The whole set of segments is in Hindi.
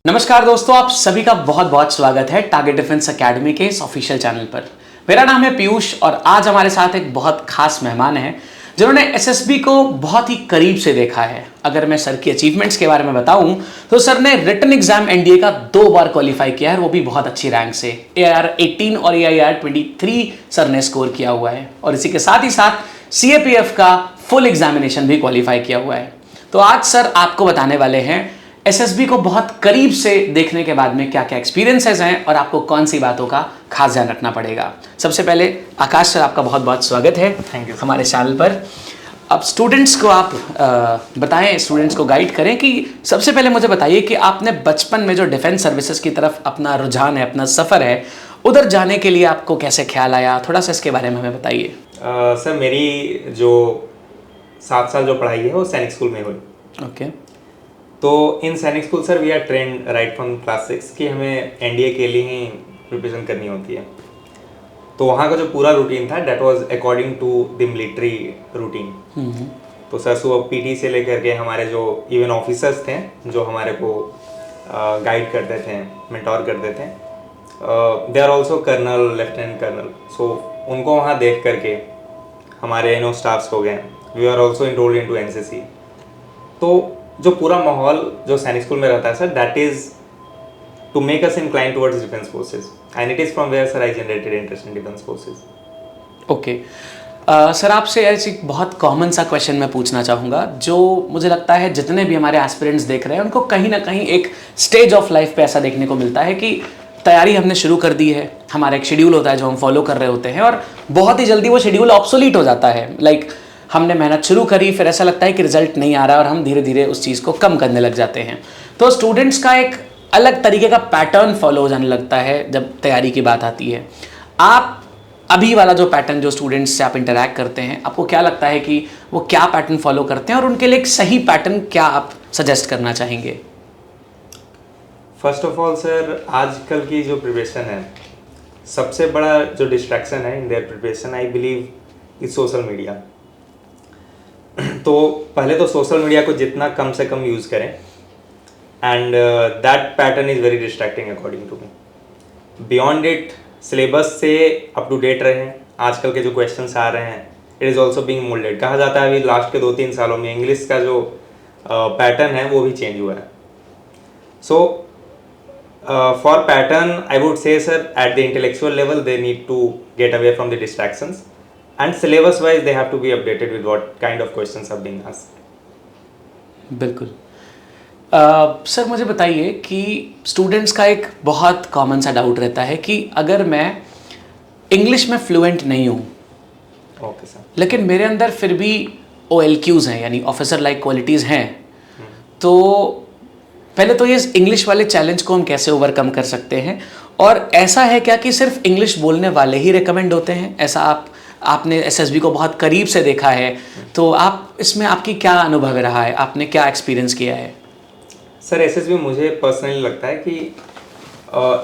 नमस्कार दोस्तों, आप सभी का बहुत बहुत स्वागत है टारगेट डिफेंस एकेडमी के इस ऑफिशियल चैनल पर। मेरा नाम है पीयूष और आज हमारे साथ एक बहुत खास मेहमान हैं जिन्होंने एसएसबी को बहुत ही करीब से देखा है। अगर मैं सर की अचीवमेंट्स के बारे में बताऊं तो सर ने रिटन एग्जाम एनडीए का 2 बार क्वालिफाई किया है, वो भी बहुत अच्छी रैंक से। AIR 18 और AIR 23 सर ने स्कोर किया हुआ है और इसी के साथ ही साथ CAPF का फुल एग्जामिनेशन भी क्वालिफाई किया हुआ है। तो आज सर आपको बताने वाले हैं एसएसबी को बहुत करीब से देखने के बाद में क्या क्या एक्सपीरियंसेस हैं और आपको कौन सी बातों का खास ध्यान रखना पड़ेगा। सबसे पहले आकाश सर, आपका बहुत बहुत स्वागत है हमारे चैनल पर। अब स्टूडेंट्स को आप बताएं, स्टूडेंट्स को गाइड करें कि सबसे पहले मुझे बताइए कि आपने बचपन में जो डिफेंस सर्विसेज की तरफ अपना रुझान है, अपना सफ़र है, उधर जाने के लिए आपको कैसे ख्याल आया, थोड़ा सा इसके बारे में हमें बताइए। सर, मेरी जो 7 साल जो पढ़ाई है वो सैनिक स्कूल में हुई। ओके। तो इन Sainik school sir we are trained right from class 6 कि हमें एनडीए के लिए ही प्रिपरेशन करनी होती है। तो वहाँ का जो पूरा रूटीन था that was according to the military routine. तो सर सुबह पीटी से लेकर के हमारे जो इवन ऑफिसर्स थे जो हमारे को गाइड करते थे, मेंटोर करते थे, they are also colonel, lieutenant colonel. So उनको वहाँ देख करके हमारे स्टाफ्स हो गए, we are also enrolled into NCC. तो जो पूरा माहौल जो सैनिक स्कूल में रहता है sir, that is to make us incline towards defence forces and it is from where sir I generated interest in defence forces. Okay sir, आपसे ऐसी बहुत कॉमन सा क्वेश्चन मैं पूछना चाहूँगा जो मुझे लगता है जितने भी हमारे एस्पिरेंट्स देख रहे हैं उनको कहीं ना कहीं एक स्टेज ऑफ लाइफ पे ऐसा देखने को मिलता है कि तैयारी हमने शुरू कर दी है, हमारा एक शेड्यूल होता है जो हम फॉलो कर रहे होते हैं और बहुत ही जल्दी वो शेड्यूल ऑब्सोलीट हो जाता है। लाइक हमने मेहनत शुरू करी, फिर ऐसा लगता है कि रिजल्ट नहीं आ रहा और हम धीरे धीरे उस चीज़ को कम करने लग जाते हैं। तो स्टूडेंट्स का एक अलग तरीके का पैटर्न फॉलो हो जाने लगता है जब तैयारी की बात आती है। आप अभी वाला जो पैटर्न जो स्टूडेंट्स से आप इंटरैक्ट करते हैं, आपको क्या लगता है कि वो क्या पैटर्न फॉलो करते हैं और उनके लिए एक सही पैटर्न क्या आप सजेस्ट करना चाहेंगे? फर्स्ट ऑफ ऑल सर, आजकल की जो प्रिपरेशन है, सबसे बड़ा जो डिस्ट्रैक्शन है in their preparation I believe is social media. तो पहले तो सोशल मीडिया को जितना कम से कम यूज़ करें and that pattern is very distracting according to me. Beyond it, syllabus से अप टू डेट रहें। आजकल के जो क्वेश्चंस आ रहे हैं, it is also being moulded. कहा जाता है अभी लास्ट के 2-3 सालों में इंग्लिश का जो पैटर्न है वो भी चेंज हुआ है। So for pattern I would say sir at the intellectual level they need to get away from the distractions and syllabus wise they have to be updated with what kind of questions are being asked. बिल्कुल। सर मुझे बताइए कि स्टूडेंट्स का एक बहुत कॉमन सा डाउट रहता है कि अगर मैं इंग्लिश में फ्लुएंट नहीं हूँ, ओके सर, लेकिन मेरे अंदर फिर भी OLQs हैं यानी ऑफिसर लाइक क्वालिटीज़ हैं, तो पहले तो ये इंग्लिश वाले चैलेंज को हम कैसे ओवरकम कर सकते हैं? और ऐसा है क्या कि सिर्फ इंग्लिश बोलने वाले ही रिकमेंड होते हैं? ऐसा आपने एसएसबी को बहुत करीब से देखा है, तो आप इसमें आपकी क्या अनुभव रहा है, आपने क्या एक्सपीरियंस किया है? सर एसएसबी मुझे पर्सनली लगता है कि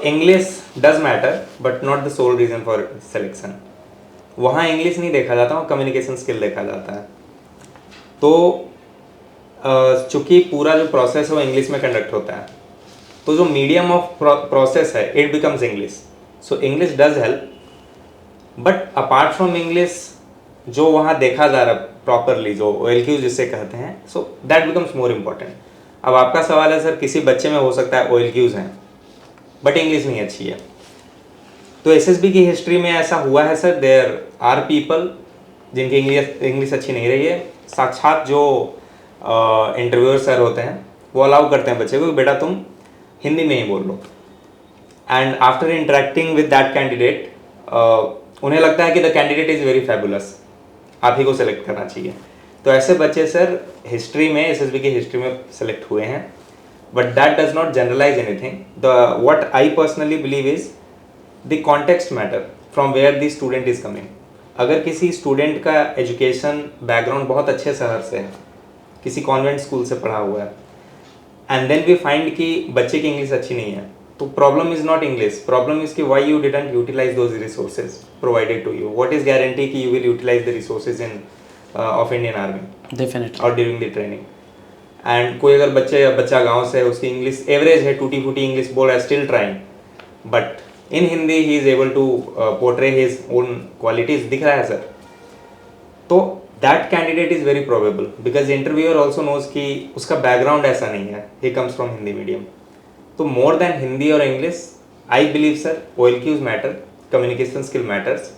English does matter but not the soul reason for selection. वहाँ इंग्लिश नहीं देखा जाता, वहाँ कम्युनिकेशन स्किल देखा जाता है। तो चूँकि पूरा जो प्रोसेस है वो इंग्लिश में कंडक्ट होता है, तो जो मीडियम ऑफ प्रोसेस है it becomes English. So English does help, but apart from English जो वहाँ देखा जा रहा प्रॉपरली, जो OLQs जिससे कहते हैं, so that becomes more important. अब आपका सवाल है सर, किसी बच्चे में हो सकता है OLQs हैं बट इंग्लिश नहीं अच्छी है। तो एसएसबी की हिस्ट्री में ऐसा हुआ है सर, देयर आर पीपल जिनकी इंग्लिश अच्छी नहीं रही है। साक्षात जो इंटरव्यूअर सर होते हैं वो अलाउ करते हैं बच्चे को कि बेटा तुम हिंदी में ही बोल लो, and after interacting with that candidate उन्हें लगता है कि the candidate is very fabulous, आप ही को सेलेक्ट करना चाहिए। तो ऐसे बच्चे सर हिस्ट्री में, एसएसबी की हिस्ट्री में सेलेक्ट हुए हैं, but that does not generalize anything. The what I personally believe is the context matter from where the student is coming. अगर किसी स्टूडेंट का एजुकेशन बैकग्राउंड बहुत अच्छे शहर से है, किसी कॉन्वेंट स्कूल से पढ़ा हुआ है, एंड देन वी फाइंड कि बच्चे की इंग्लिश अच्छी नहीं है, तो problem is not English, problem is कि why you didn't utilize those resources provided to you. What is guarantee कि you will utilize the resources in of Indian army definitely और ड्यूरिंग द ट्रेनिंग। एंड कोई अगर बच्चा गांव से है, उसकी इंग्लिश एवरेज है, टूटी फूटी इंग्लिश बोल रहा है, still trying, but in Hindi he is able to portray his own qualities, दिख रहा है सर, तो that candidate is very probable because interviewer also knows कि उसका बैकग्राउंड ऐसा नहीं है, he comes from Hindi medium. तो मोर देन हिंदी और English, I believe sir OLQs matter, communication skill matters,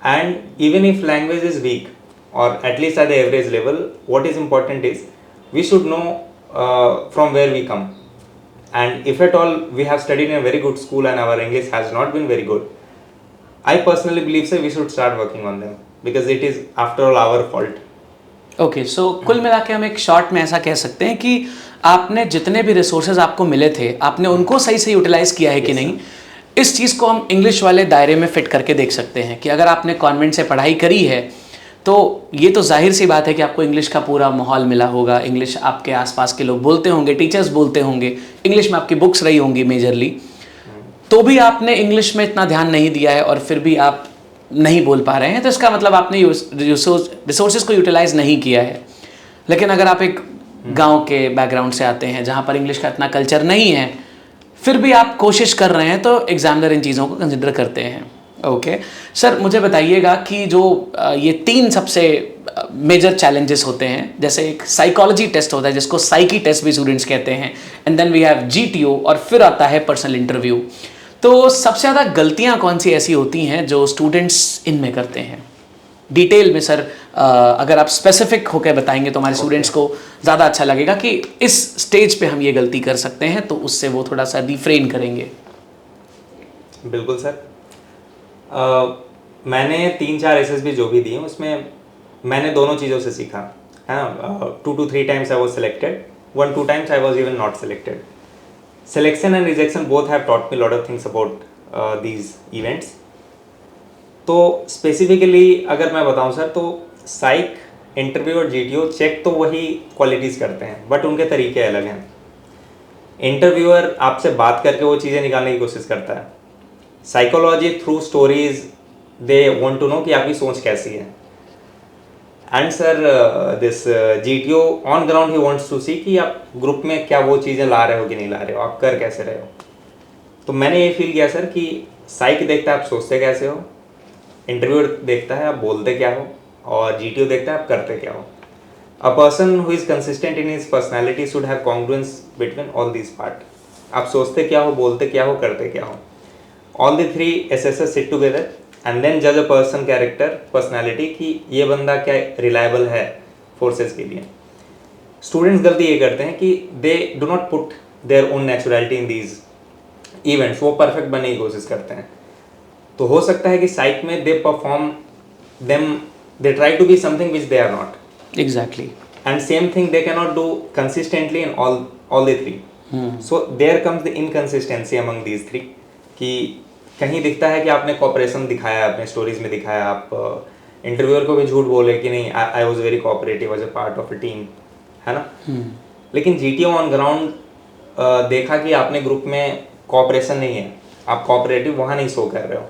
and even if language is weak or at least at the average level, what is important is we should know from where we come, and if at all we have studied in a very good school and our English has not been very good, I personally believe sir we should start working on them because it is after all our fault. Okay so कुल मिला के हम एक शॉर्ट में ऐसा कह सकते हैं कि आपने जितने भी रिसोर्सेज आपको मिले थे आपने उनको सही से यूटिलाइज किया है कि नहीं. इस चीज़ को हम इंग्लिश वाले दायरे में फिट करके देख सकते हैं कि अगर आपने कॉन्वेंट से पढ़ाई करी है तो ये तो जाहिर सी बात है कि आपको इंग्लिश का पूरा माहौल मिला होगा, इंग्लिश आपके आसपास के लोग बोलते होंगे, टीचर्स बोलते होंगे, इंग्लिश में आपकी बुक्स रही होंगी मेजरली, तो भी आपने इंग्लिश में इतना ध्यान नहीं दिया है और फिर भी आप नहीं बोल पा रहे हैं, तो इसका मतलब आपने रिसोर्सेज को यूटिलाइज नहीं किया है. लेकिन अगर आप एक गांव के बैकग्राउंड से आते हैं जहां पर इंग्लिश का इतना कल्चर नहीं है, फिर भी आप कोशिश कर रहे हैं, तो एग्जामिनर इन चीज़ों को कंसिडर करते हैं. ओके सर, मुझे बताइएगा कि जो ये 3 सबसे मेजर चैलेंजेस होते हैं, जैसे एक साइकोलॉजी टेस्ट होता है जिसको साइकी टेस्ट भी स्टूडेंट्स कहते हैं, and then we have GTO, और फिर आता है पर्सनल इंटरव्यू. तो सबसे ज़्यादा गलतियाँ कौन सी ऐसी होती हैं जो स्टूडेंट्स इनमें करते हैं? डिटेल में सर अगर आप स्पेसिफिक होकर बताएंगे तो हमारे स्टूडेंट्स को ज़्यादा अच्छा लगेगा कि इस स्टेज पे हम ये गलती कर सकते हैं, तो उससे वो थोड़ा सा रिफ्रेन करेंगे. बिल्कुल सर. मैंने 3-4 SSB जो भी दिए उसमें मैंने दोनों चीज़ों से सीखा है ना. 2 to 3 times I was selected, 1-2 times I was even not selected. Selection and rejection both have taught me a lot of things about these events. तो स्पेसिफिकली अगर मैं बताऊं सर, तो साइक, इंटरव्यू और GTO चेक तो वही क्वालिटीज़ करते हैं, बट उनके तरीके अलग हैं. इंटरव्यूअर आपसे बात करके वो चीज़ें निकालने की कोशिश करता है. Psychology through stories they want to know कि आपकी सोच कैसी है. And sir this GTO on ground he wants to see कि आप ग्रुप में क्या वो चीज़ें ला रहे हो कि नहीं ला रहे हो, आप कर कैसे रहे हो. तो मैंने ये फील किया सर कि साइक देखता है आप सोचते कैसे हो, इंटरव्यूअर देखता है आप बोलते क्या हो, और GTO देखता है आप करते क्या हो. A person who is consistent in his personality should have congruence between all these part. आप सोचते क्या हो, बोलते क्या हो, करते क्या हो. All the 3 assessors sit together and then जज अ पर्सन कैरेक्टर, पर्सनैलिटी, कि ये बंदा क्या रिलायबल है फोर्सेस के लिए. स्टूडेंट्स गलती ये करते हैं कि they do not put their own naturality in these events. वो परफेक्ट बनने की कोशिश करते हैं. तो हो सकता है कि साइक में they perform they try to be something which they are not. Exactly. And same thing they can not do consistently in all the 3. So there comes the inconsistency among these 3 कि कहीं दिखता है कि आपने कॉपरेशन दिखाया, अपने स्टोरीज में दिखाया, आप इंटरव्यूअर को भी झूठ बोले कि नहीं I was very cooperative as a part of a team, है ना. लेकिन GTO ऑन ग्राउंड देखा कि आपने ग्रुप में कोऑपरेशन नहीं है, आप कोऑपरेटिव वहाँ नहीं शो कर रहे हो.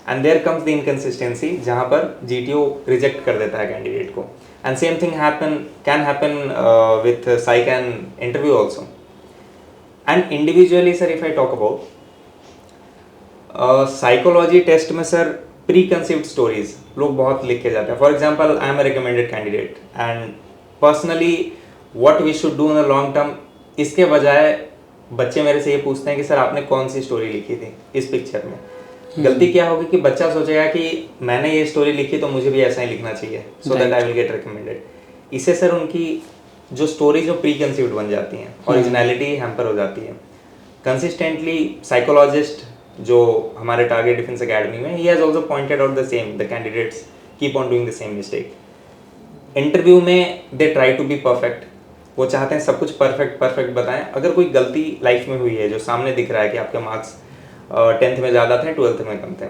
And there comes the inconsistency जहाँ पर GTO रिजेक्ट कर देता है कैंडिडेट को. And same thing can happen with psych and interview also. And individually sir if I talk about psychology test में सर प्री कंसीव्ड स्टोरीज लोग बहुत लिख के जाते हैं. For example I am a recommended candidate and personally what we should do in the long term, इसके बजाय बच्चे मेरे से ये पूछते हैं कि सर आपने कौन सी स्टोरी लिखी थी इस पिक्चर में. गलती क्या होगी कि बच्चा सोचेगा कि मैंने ये स्टोरी लिखी तो मुझे भी ऐसा ही लिखना चाहिए, so that I will get recommended. इससे सर उनकी जो स्टोरी जो प्री कंसीव्ड बन जाती हैं, ओरिजिनलिटी हैम्पर हो जाती है. कंसिस्टेंटली साइकोलॉजिस्ट जो हमारे टारगेट डिफेंस एकेडमी में, he has also pointed out the same, the candidates keep on doing the same mistake. Interview में they try to be perfect, वो चाहते हैं सब कुछ परफेक्ट बताएं. अगर कोई गलती लाइफ में हुई है जो सामने दिख रहा है कि आपके मार्क्स 10th में ज़्यादा थे, 12th में कम थे,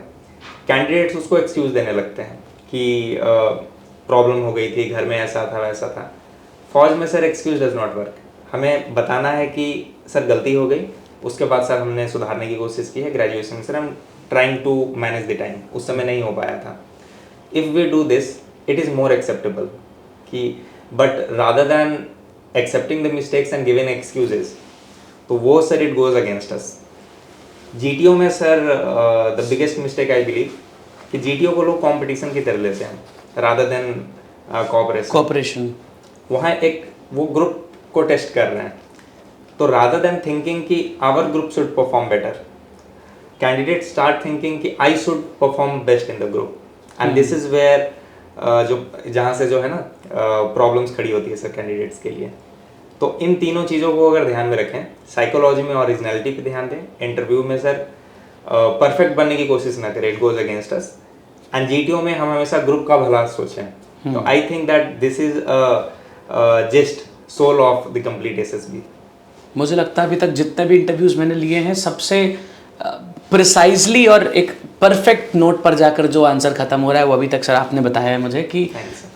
कैंडिडेट्स उसको एक्सक्यूज़ देने लगते हैं कि प्रॉब्लम हो गई थी, घर में ऐसा था वैसा था. फौज में sir excuse does not work. हमें बताना है कि सर गलती हो गई, उसके बाद सर हमने सुधारने की कोशिश की है. ग्रेजुएशन में सर हम trying to manage the time, उस समय नहीं हो पाया था. If we do this it is more acceptable कि, but rather than accepting the mistakes and giving excuses, तो वो sir it goes against us. GTO में sir the biggest mistake I believe कि जीटीओ को लोग कंपटीशन की तरह लेते हैं रादर देन कोऑपरेशन। वहाँ एक वो ग्रुप को टेस्ट कर रहे हैं, तो रादर देन थिंकिंग कि our group should perform better, candidate start thinking कि I should perform best in the group, and this is where जो जहाँ से जो है ना प्रॉब्लम्स खड़ी होती है सर कैंडिडेट्स के लिए। तो इन तीनों चीज़ों को अगर ध्यान में रखें, साइकोलॉजी में ओरिजिनलिटी पे ध्यान दें, इंटरव्यू में सर परफेक्ट बनने की कोशिश ना करें, it goes against us, and GTO में हम हमेशा ग्रुप का भला सोचें। तो I think that this is just soul of the complete SSB. मुझे लगता है अभी तक जितने भी इंटरव्यूज मैंने लिए हैं सबसे प्रिसाइजली और एक परफेक्ट नोट पर जाकर जो आंसर खत्म हो रहा है वो अभी तक सर आपने बताया है मुझे कि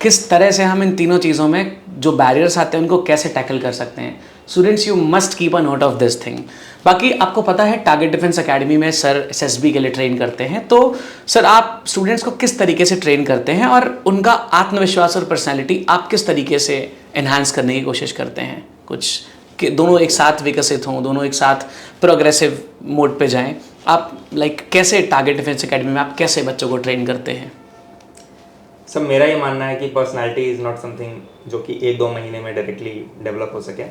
किस तरह से हम इन तीनों चीज़ों में जो बैरियर्स आते हैं उनको कैसे टैकल कर सकते हैं। Students you must keep a note of this thing. बाकी आपको पता है टारगेट डिफेंस एकेडमी में सर एसएसबी के लिए ट्रेन करते हैं, तो सर आप स्टूडेंट्स को किस तरीके से ट्रेन करते हैं और उनका आत्मविश्वास और पर्सनैलिटी आप किस तरीके से एनहांस करने की कोशिश करते हैं? कुछ कि दोनों एक साथ विकसित हों, दोनों एक साथ प्रोग्रेसिव मोड पे जाएं, आप कैसे टारगेट डिफेंस एकेडमी में आप कैसे बच्चों को ट्रेन करते हैं? सर मेरा ये मानना है कि पर्सनालिटी इज़ नॉट समथिंग जो कि 1-2 महीने में डायरेक्टली डेवलप हो सके।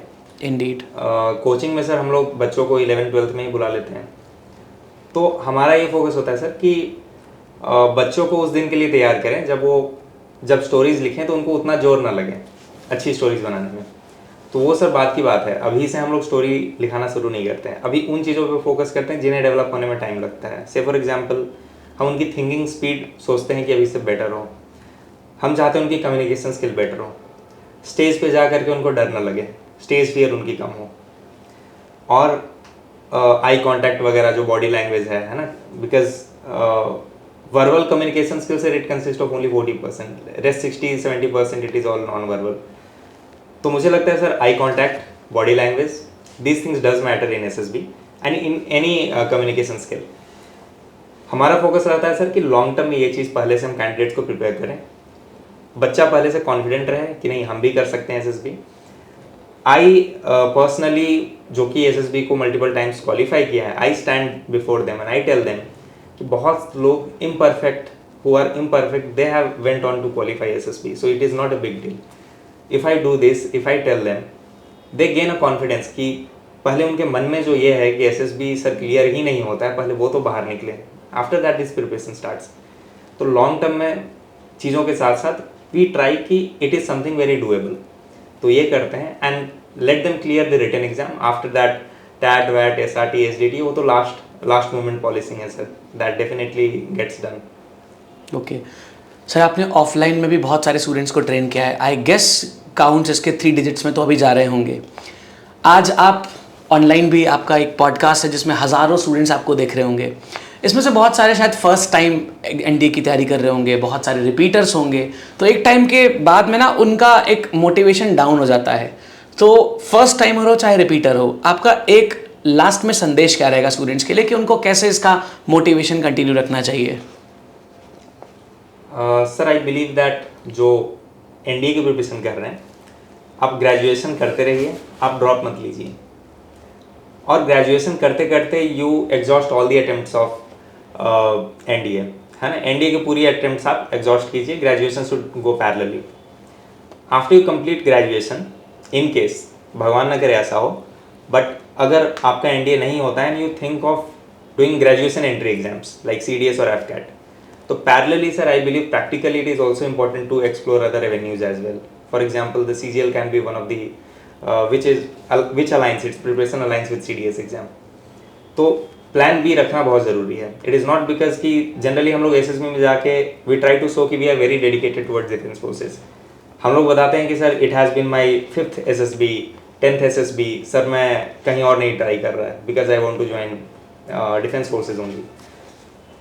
इंडीड। कोचिंग में सर हम लोग बच्चों को 11th-12th में ही बुला लेते हैं, तो हमारा ये फोकस होता है सर कि बच्चों को उस दिन के लिए तैयार करें जब स्टोरीज लिखें तो उनको उतना जोर ना लगे अच्छी स्टोरीज बनाने में। तो वो सर बात की बात है, अभी से हम लोग स्टोरी लिखाना शुरू नहीं करते हैं, अभी उन चीज़ों पे फोकस करते हैं जिन्हें डेवलप होने में टाइम लगता है। से फॉर एग्जांपल हम उनकी थिंकिंग स्पीड सोचते हैं कि अभी से बेटर हो, हम चाहते हैं उनकी कम्युनिकेशन स्किल बेटर हो, स्टेज पे जा करके उनको डर ना लगे, स्टेज फियर उनकी कम हो, और आई कांटेक्ट वगैरह जो बॉडी लैंग्वेज है ना, बिकॉज वर्बल कम्युनिकेशन स्किल से it consist of only 40%, rest 60-70% it is all non verbal. तो मुझे लगता है sir eye contact, body language, these things does matter in SSB and in any communication skill. हमारा फोकस रहता है सर कि लॉन्ग टर्म में ये चीज़ पहले से हम कैंडिडेट्स को प्रिपेयर करें, बच्चा पहले से कॉन्फिडेंट रहे कि नहीं हम भी कर सकते हैं एसएसबी। आई पर्सनली जो कि एसएसबी को मल्टीपल टाइम्स क्वालिफाई किया है, I stand before them and I tell them कि बहुत लोग imperfect who are imperfect they have went on to qualify SSB, so it is not a big deal. If I do this, if I tell them, they gain a confidence कि पहले उनके मन में जो ये है कि एसएसबी सर क्लियर ही नहीं होता है, पहले वो तो बाहर निकले, after that this preparation starts. तो लॉन्ग टर्म में चीज़ों के साथ साथ वी ट्राई कि it is something very doable, तो ये करते हैं and let them clear the written exam. After that TAT वैट एसआरटी एसडीटी वो तो लास्ट मोमेंट पॉलिसिंग है sir, that definitely gets done. Okay sir, आपने ऑफलाइन में भी बहुत सारे स्टूडेंट्स को ट्रेन किया है, आई गेस काउंट्स इसके 3 डिजिट्स में तो अभी जा रहे होंगे। आज आप ऑनलाइन भी आपका एक पॉडकास्ट है जिसमें हज़ारों स्टूडेंट्स आपको देख रहे होंगे, इसमें से बहुत सारे शायद फर्स्ट टाइम एनडीए की तैयारी कर रहे होंगे, बहुत सारे रिपीटर्स होंगे, तो एक टाइम के बाद में ना उनका एक मोटिवेशन डाउन हो जाता है। तो फर्स्ट टाइमर हो चाहे रिपीटर हो, आपका एक लास्ट में संदेश क्या रहेगा स्टूडेंट्स के लिए कि उनको कैसे इसका मोटिवेशन कंटिन्यू रखना चाहिए? सर आई बिलीव दैट जो एनडीए की प्रिपरेशन कर रहे हैं, आप ग्रेजुएशन करते रहिए, आप ड्रॉप मत लीजिए, और ग्रेजुएशन करते करते you exhaust all the attempts of NDA, है ना। एनडीए की पूरी अटेम्प्ट्स आप एग्जॉस्ट कीजिए, graduation should go parallelly. After you complete graduation, in case भगवान न करे ऐसा हो, बट अगर आपका एनडीए नहीं होता है and you think of doing graduation entry exams like CDS और एफकैट, तो parallelly sir I believe practically it is also important to explore other avenues as well. For example, the CGL can be one of the which aligns, its preparation aligns with CDS exam. तो प्लान बी रखना बहुत ज़रूरी है। इट इज़ नॉट बिकॉज कि जनरली हम लोग एसएसबी में जाके वी ट्राई टू शो कि we are very dedicated towards defence forces. हम लोग बताते हैं कि sir it has been my 5th SSB, 10th SSB, sir मैं कहीं और नहीं ट्राई कर रहा है because I want to join defence forces only.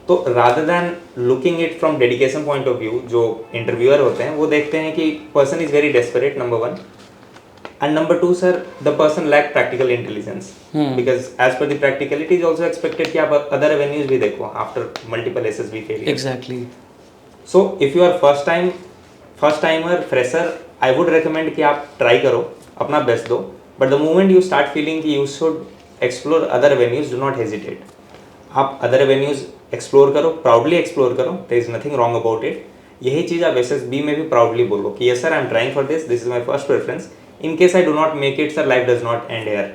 तो rather than looking it from dedication point of view, जो इंटरव्यूअर होते हैं वो देखते हैं कि person is very desperate, number 1, and number 2 sir the person lack practical intelligence, because as per the practical it is also expected कि आप अदर एवेन्यूज भी देखो after multiple SSB failure. Exactly. So if you are first timer fresher, I would recommend कि आप ट्राई करो, अपना बेस्ट दो, but the moment you start feeling कि you should explore other venues, do not hesitate. आप अदर वेन्यूज एक्सप्लोर करो, प्राउडली एक्सप्लोर करो, there is nothing wrong about it. यही चीज़ आप SSB में भी प्राउडली बोलो कि yes sir, I am trying for this is my first preference. In case I do not make it sir, life does not end here.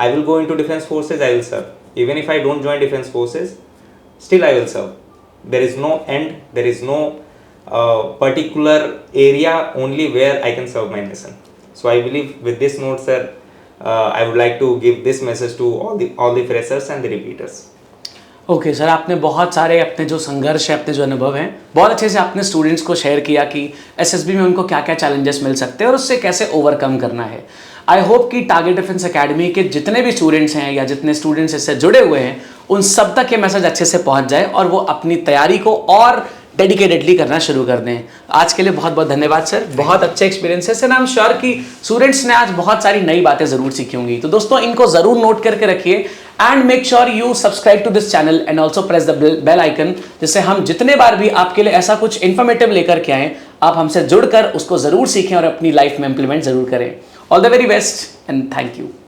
I will go in to defence forces, I will serve. Even if I don't join defence forces, still I will serve. There is no end, there is no particular area only where I can serve my nation. So I believe with this note, sir, I would like to give this message to all the freshers and the repeaters. Okay sir, आपने बहुत सारे अपने जो संघर्ष है, अपने जो अनुभव हैं, बहुत अच्छे से आपने स्टूडेंट्स को शेयर किया कि SSB में उनको क्या क्या चैलेंजेस मिल सकते हैं और उससे कैसे ओवरकम करना है। आई होप कि टारगेट डिफेंस एकेडमी के जितने भी स्टूडेंट्स हैं या जितने स्टूडेंट्स इससे जुड़े हुए हैं, उन सब तक ये मैसेज अच्छे से पहुंच जाए और वो अपनी तैयारी को और डेडिकेटेडली करना शुरू कर दें। आज के लिए बहुत बहुत धन्यवाद सर, बहुत अच्छे एक्सपीरियंसेस हैं। आई एम श्योर कि स्टूडेंट्स ने आज बहुत सारी नई बातें जरूर सीखी होंगी। तो दोस्तों, इनको जरूर नोट करके रखिए and make sure you subscribe to this channel and also press the bell icon, जिससे हम जितने बार भी आपके लिए ऐसा कुछ इन्फॉर्मेटिव लेकर के आएँ, आप हमसे जुड़कर उसको जरूर सीखें और अपनी लाइफ में इंप्लीमेंट जरूर करें। All the very best and thank you.